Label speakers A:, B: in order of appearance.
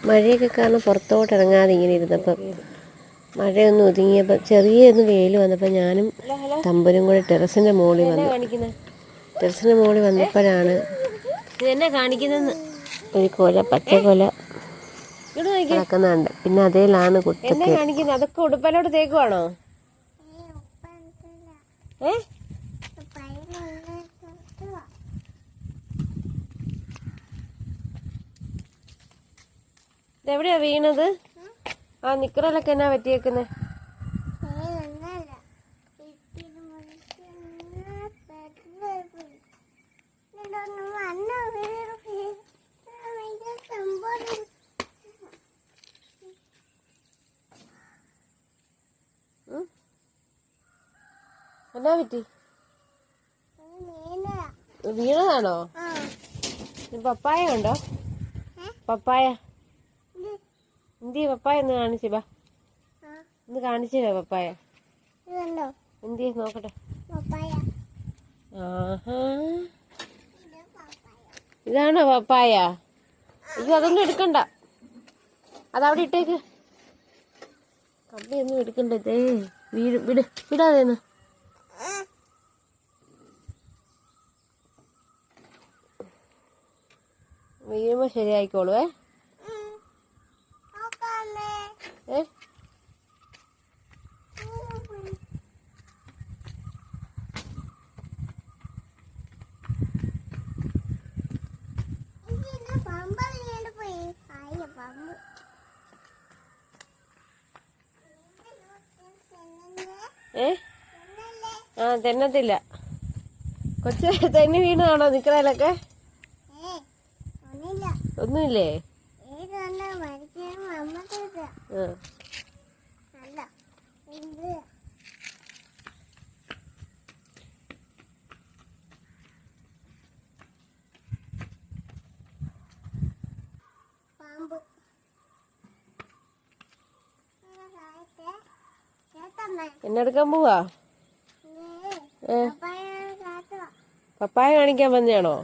A: മഴയൊക്കെ കാരണം പുറത്തോട്ട് ഇറങ്ങാതെ ഇങ്ങനെ ഇരുന്നപ്പം മഴയൊന്നും ഒതുങ്ങിയപ്പോൾ ചെറിയൊന്ന് വെയിൽ വന്നപ്പോൾ ഞാനും തമ്പുരും കൂടെ ടെറസിൻ്റെ മുകളിൽ വന്നു. ടെറസിൻ്റെ മുകളിൽ വന്നപ്പോഴാണ്
B: ഇതെന്നെ കാണിക്കുന്നെന്ന്
A: ഒരു കൊല, പച്ചക്കൊല കിടക്കുന്നുണ്ട്. പിന്നെ അതേലാണ് കുട്ടൊക്കെ
B: കാണിക്കുന്നത്. അതൊക്കെ ഉടുപ്പലോട്ട് തേക്കുവാണോ? ഇതെവിടെയാ വീണത്? ആ നിക്കറലൊക്കെ എന്നാ പറ്റിയേക്കുന്നേ? എന്നാ പറ്റി? വീണതാണോ? പപ്പായ ഉണ്ടോ? പപ്പായ എന്തിയെ? പപ്പായ ഒന്ന് കാണിച്ചു ബാ, ഒന്ന് കാണിച്ചു പപ്പായ എന്തിയെ നോക്കട്ടെ. ആഹാ, ഇതാണോ പപ്പായ? അയ്യോ അതൊന്നും എടുക്കണ്ട, അതവിടെ ഇട്ടേക്ക്. കമ്പിയൊന്നും എടുക്കണ്ടേ, വിടാതെന്ന്. വീഴുമ്പോ ശരിയായിക്കോളൂ. ആ തെന്നത്തില്ല. കൊച്ചു തെന്നി വീണതാണോ നിക്കറയിലൊക്കെ? ഒന്നുമില്ലേ? എന്നെടുക്കാൻ പോവാ? പപ്പായ കാണിക്കാൻ വന്നെയാണോ?